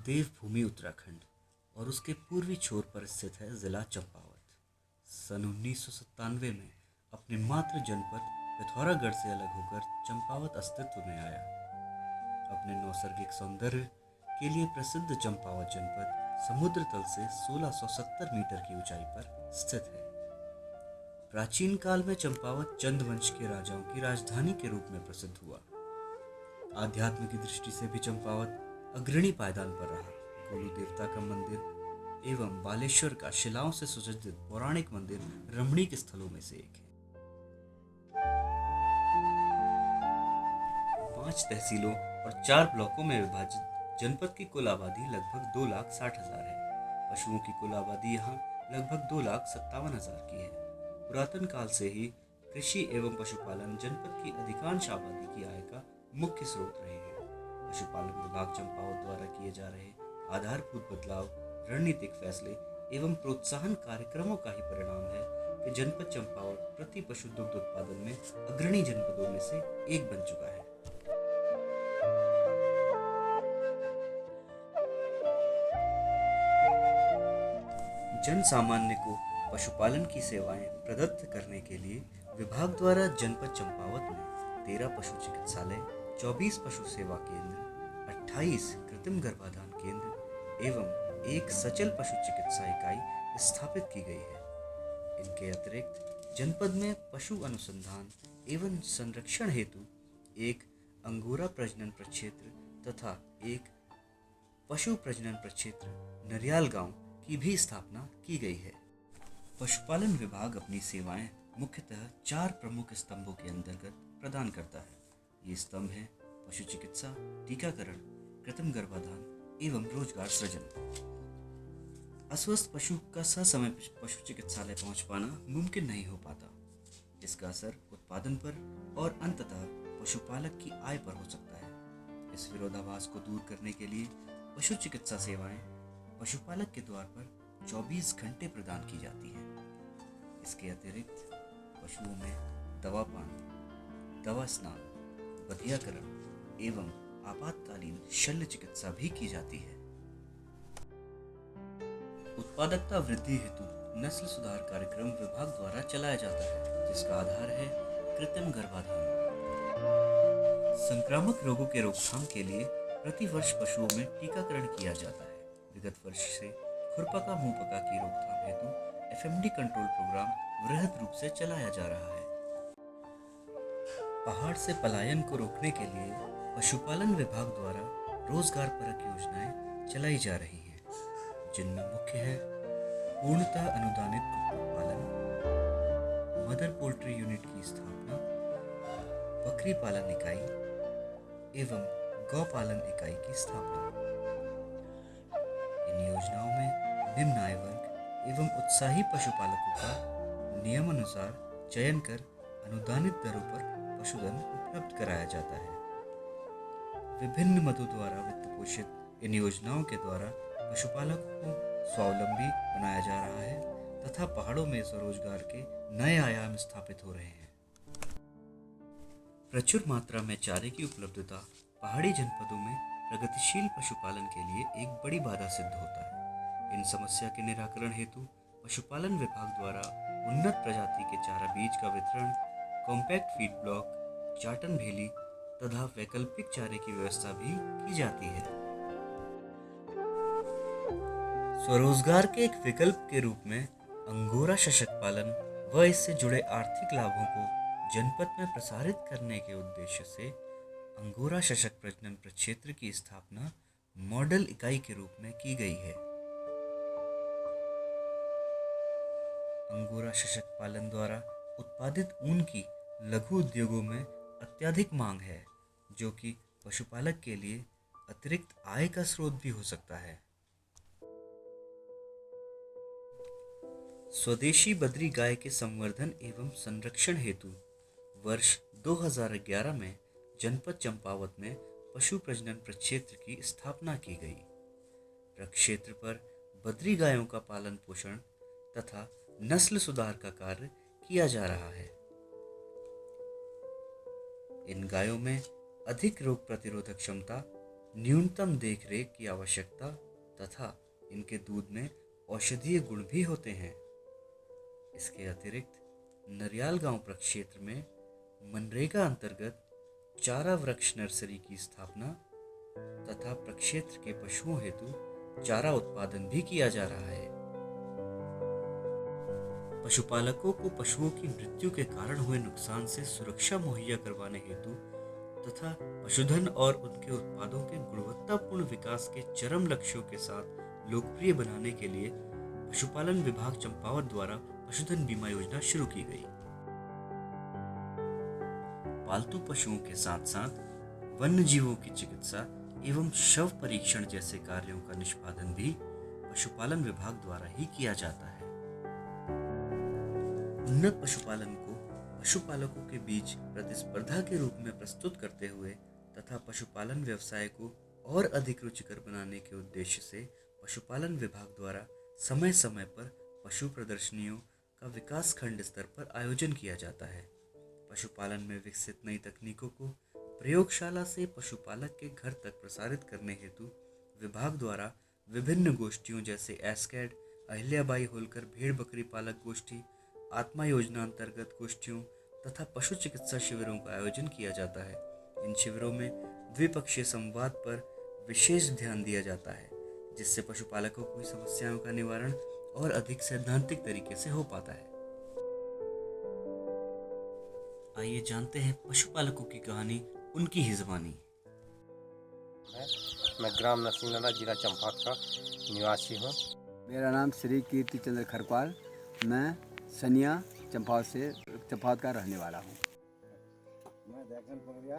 देवभूमि उत्तराखंड और उसके पूर्वी छोर पर स्थित है जिला चंपावत। सन 1997 में अपने मातृ जनपद पिथौरागढ़ से अलग होकर चंपावत अस्तित्व में आया। अपने नैसर्गिक सौंदर्य के लिए प्रसिद्ध चंपावत जनपद समुद्र तल से 1670 मीटर की ऊंचाई पर स्थित है। प्राचीन काल में चंपावत चंद वंश के राजाओं की राजधानी के रूप में प्रसिद्ध हुआ। आध्यात्म की दृष्टि से भी चंपावत अग्रणी पायदान पर रहा। गोलू देवता का मंदिर एवं बालेश्वर का शिलाओं से सुसज्जित पौराणिक मंदिर रमणीक स्थलों में से एक है। 5 तहसीलों और 4 ब्लॉकों में विभाजित जनपद की कुल आबादी लगभग 2,60,000 है। पशुओं की कुल आबादी यहाँ लगभग 2,57,000 की है। पुरातन काल से ही कृषि एवं पशुपालन जनपद की अधिकांश आबादी की आय का मुख्य स्रोत रहे हैं। पशुपालन विभाग चंपावत द्वारा किए जा रहे आधारभूत बदलाव, रणनीतिक फैसले एवं प्रोत्साहन कार्यक्रमों का ही परिणाम है कि जनपद चंपावत प्रति पशु दुग्ध उत्पादन में अग्रणी जनपदों में से एक बन चुका है। जन सामान्य को पशुपालन की सेवाएं प्रदत्त करने के लिए विभाग द्वारा जनपद चंपावत में 13 पशु चिकित्सालय, 24 पशु सेवा केंद्र, 28 कृत्रिम गर्भाधान केंद्र एवं एक सचल पशु चिकित्सा इकाई स्थापित की गई है। इनके अतिरिक्त जनपद में पशु अनुसंधान एवं संरक्षण हेतु एक अंगोरा प्रजनन प्रक्षेत्र तथा एक पशु प्रजनन प्रक्षेत्र नरियाल गांव की भी स्थापना की गई है। पशुपालन विभाग अपनी सेवाएं मुख्यतः 4 प्रमुख स्तंभों के अंतर्गत प्रदान करता है। ये स्तंभ हैं पशु चिकित्सा, टीकाकरण, कृत्रिम गर्भाधान एवं रोजगार सृजन। अस्वस्थ पशु का ससमय पशु चिकित्सालय पहुंच पाना मुमकिन नहीं हो पाता। इसका असर उत्पादन पर और अंततः पशुपालक की आय पर हो सकता है। इस विरोधाभास को दूर करने के लिए पशु चिकित्सा सेवाएं पशुपालक के द्वार पर 24 घंटे प्रदान की जाती हैं। इसके अतिरिक्त पशुओं में दवापान, दवा स्नान, बधियाकरण एवं आपातकालीन शल्य चिकित्सा भी की जाती है। उत्पादकता वृद्धि हेतु नस्ल सुधार कार्यक्रम विभाग द्वारा चलाया जाता है, जिसका आधार है कृत्रिम गर्भाधान। संक्रामक रोगों के रोकथाम के लिए प्रति वर्ष पशुओं में टीकाकरण किया जाता है। विगत वर्ष से खुरपका मुंहपका की रोकथाम हेतु FMD कंट्रोल प्रोग्राम वृहद रूप से चलाया जा रहा है। पहाड़ से पलायन को रोकने के लिए पशुपालन विभाग द्वारा रोजगार परक योजनाएं चलाई जा रही हैं, जिनमें मुख्य है पूर्णतः अनुदानित कुक्कुट पालन, मदर पोल्ट्री यूनिट की स्थापना, बकरी पालन इकाई एवं गौ पालन इकाई की स्थापना। इन योजनाओं में निम्न आय वर्ग एवं उत्साही पशुपालकों का नियमानुसार चयन कर अनुदानित दरों पर पशुधन उपलब्ध कराया जाता है। विभिन्न मदों द्वारा वित्त पोषित इन योजनाओं के द्वारा पशुपालकों को स्वावलंबी बनाया जा रहा है तथा पहाड़ों में स्वरोजगार के नए आयाम स्थापित हो रहे हैं। प्रचुर मात्रा में चारे की उपलब्धता पहाड़ी जनपदों में प्रगतिशील पशुपालन के लिए एक बड़ी बाधा सिद्ध होता है। इन समस्या के निराकरण हेतु पशुपालन विभाग द्वारा उन्नत प्रजाति के चारा बीज का वितरण, कॉम्पैक्ट फीड ब्लॉक, चाटन भेली तथा वैकल्पिक चारे की व्यवस्था भी की जाती है। स्वरोजगार के एक विकल्प के रूप में अंगोरा शशक पालन व इससे जुड़े आर्थिक लाभों को जनपद में प्रसारित करने के उद्देश्य से अंगोरा शशक प्रजनन प्रक्षेत्र की स्थापना मॉडल इकाई के रूप में की गई है। अंगोरा शशक पालन द्वारा उत्पादित ऊन की लघु उद्योगों में अत्यधिक मांग है, जो कि पशुपालक के लिए अतिरिक्त आय का स्रोत भी हो सकता है। स्वदेशी बद्री गाय के संवर्धन एवं संरक्षण हेतु वर्ष 2011 में जनपद चंपावत में पशु प्रजनन प्रक्षेत्र की स्थापना की गई। प्रक्षेत्र पर बद्री गायों का पालन पोषण तथा नस्ल सुधार का कार्य किया जा रहा है। इन गायों में अधिक रोग प्रतिरोधक क्षमता न्यूनतम देखरेख की आवश्यकता तथा इनके दूध में औषधीय गुण भी होते हैं। इसके अतिरिक्त नरियाल गांव प्रक्षेत्र में मनरेगा अंतर्गत चारा वृक्ष नर्सरी की स्थापना तथा प्रक्षेत्र के पशुओं हेतु चारा उत्पादन भी किया जा रहा है। पशुपालकों को पशुओं की मृत्यु के कारण हुए नुकसान से सुरक्षा मुहैया करवाने हेतु तथा पशुधन और उनके उत्पादों के गुणवत्तापूर्ण विकास के चरम लक्ष्यों के साथ लोकप्रिय बनाने के लिए पशुपालन विभाग चंपावत द्वारा पशुधन बीमा योजना शुरू की गई। पालतू पशुओं के साथ साथ वन्य जीवों की चिकित्सा एवं शव परीक्षण जैसे कार्यों का निष्पादन भी पशुपालन विभाग द्वारा ही किया जाता है। उन्नत पशुपालन को पशुपालकों के बीच प्रतिस्पर्धा के रूप में प्रस्तुत करते हुए तथा पशुपालन व्यवसाय को और अधिक रुचिकर बनाने के उद्देश्य से पशुपालन विभाग द्वारा समय समय पर पशु प्रदर्शनियों का विकास खंड स्तर पर आयोजन किया जाता है। पशुपालन में विकसित नई तकनीकों को प्रयोगशाला से पशुपालक के घर तक प्रसारित करने हेतु विभाग द्वारा विभिन्न गोष्ठियों जैसे एस्कैड, अहिल्याबाई होलकर भेड़ बकरी पालक गोष्ठी, आत्मा योजना अंतर्गत गोष्ठियों तथा पशु चिकित्सा शिविरों का आयोजन किया जाता है। इन शिविरों में द्विपक्षीय संवाद पर विशेष ध्यान दिया जाता है, जिससे पशुपालकों की समस्याओं का निवारण और अधिक सैद्धांतिक तरीके से हो पाता है। आइए जानते हैं पशुपालकों की कहानी, उनकी ही ज़बानी। मैं ग्राम नरसिंहनाला, जिला चंपावत का निवासी हूँ। मेरा नाम श्री कीर्ति चंद्र खरपाल, मैं सनिया चंपावत का रहने वाला हूँ। मैं जैक्सन पगड़िया,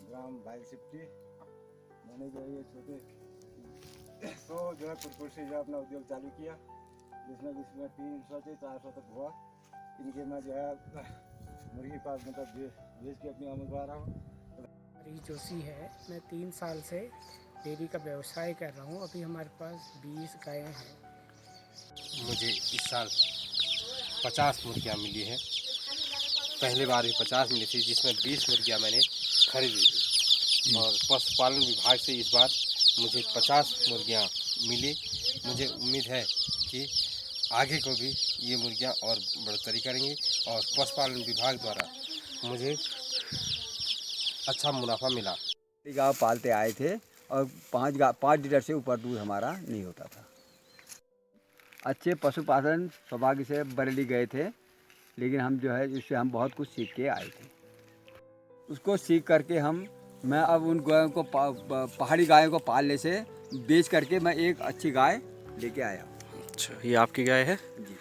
ग्राम भाई सिप्टी। मैंने जो ये छोटे जो है कुरकुर से जो अपना उद्योग चालू किया, जिसमें 300 से 400 तक हुआ। इनके मैं जो है मुर्गी पास मतलब बेच के अपनी आमद बढ़ा रहा हूँ। हरी जोशी है, मैं 3 साल से डेयरी का व्यवसाय कर रहा हूँ। अभी हमारे पास 20 गायें हैं। मुझे इस साल 50 मुर्गियाँ मिली हैं। पहले बार भी 50 मिली थी, जिसमें 20 मुर्गियाँ मैंने खरीदी थी और पशुपालन विभाग से इस बार मुझे 50 मुर्गियाँ मिली। मुझे उम्मीद है कि आगे को भी ये मुर्गियाँ और बढ़ोतरी करेंगी और पशुपालन विभाग द्वारा मुझे अच्छा मुनाफा मिला। गाँव पालते आए थे और 5 लीटर से ऊपर दूध हमारा नहीं होता था। अच्छे पशुपालन सौभाग्य से बरेली गए थे, लेकिन हम जो है इससे हम बहुत कुछ सीख के आए थे। उसको सीख करके मैं अब उन गायों को पहाड़ी गायों को पालने से बेच करके मैं एक अच्छी गाय लेके आया। अच्छा, ये आपकी गाय है जी।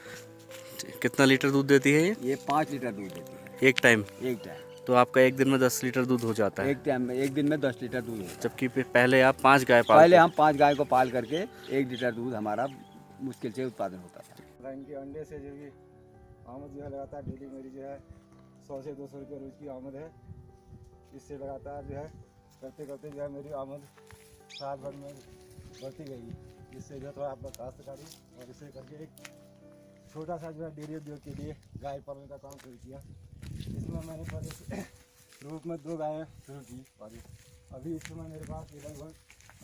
कितना लीटर दूध देती है ये 5 लीटर दूध देती है एक टाइम? एक टाइम। तो आपका एक दिन में 10 लीटर दूध हो जाता है? एक दिन में 10 लीटर दूध होता है। जबकि पहले आप 5 गाय पालते? पहले हम 5 गाय को पाल करके 1 लीटर दूध हमारा मुश्किल से उत्पादन होता था। इनके अंडे से जो भी आमद जो है लगातार डेली मेरी जो है 100 से 200 रुपये रोज़ की आमद है। इससे लगातार जो है करते करते जो है मेरी आमद साल भर में बढ़ती गई, जिससे जो है थोड़ा आपका काश्तकारी और इसे करके एक छोटा सा जो है डेयरी उद्योग के लिए गाय पालन का काम शुरू किया। इसमें मैंने पहले रूप में 2 गायें शुरू की पाली। अभी इस समय मेरे पास लगभग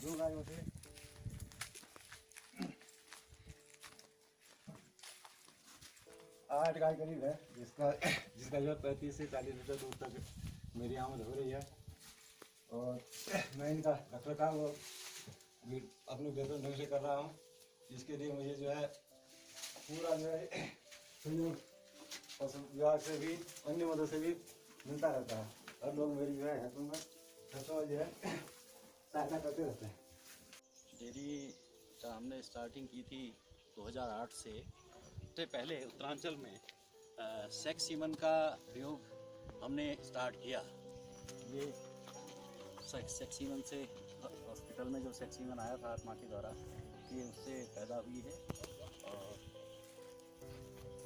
2 गायों से 8 गाय करीब है, जिसका जो 35 से 40 लीटर दूध तक मेरी आमद हो रही है। और मैं इनका रखरखाव अपने बेहतर ढंग से कर रहा हूँ, जिसके लिए मुझे जो है पूरा जो है सहयोग पशु विभाग से भी अन्य मदद से भी मिलता रहता है। हर लोग मेरी जो है खर्चों जो है सहायता करते रहते हैं। डेयरी का हमने स्टार्टिंग की थी 2008 से। उससे पहले उत्तरांचल में सेक्स सीमन का प्रयोग हमने स्टार्ट किया। ये सेक्स सीमन से हॉस्पिटल में जो सेक्स सीमन आया था आत्मा के द्वारा, ये उससे पैदा हुई है। और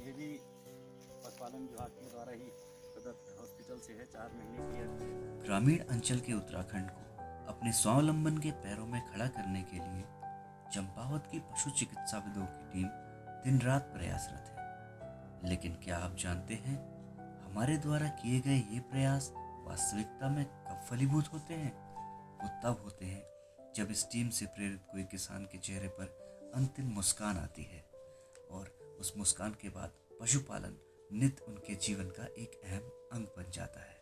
ये भी पशुपालन विभाग के द्वारा ही प्रदत्त हॉस्पिटल से है। 4 महीने की है। ग्रामीण अंचल के उत्तराखंड को अपने स्वावलंबन के पैरों में खड़ा करने के लिए चंपावत की पशु चिकित्साविदों की टीम दिन रात प्रयासरत है। लेकिन क्या आप जानते हैं, हमारे द्वारा किए गए ये प्रयास वास्तविकता में कब फलीभूत होते हैं वो तब होते हैं जब इस टीम से प्रेरित कोई किसान के चेहरे पर अंतिम मुस्कान आती है और उस मुस्कान के बाद पशुपालन नित्य उनके जीवन का एक अहम अंग बन जाता है।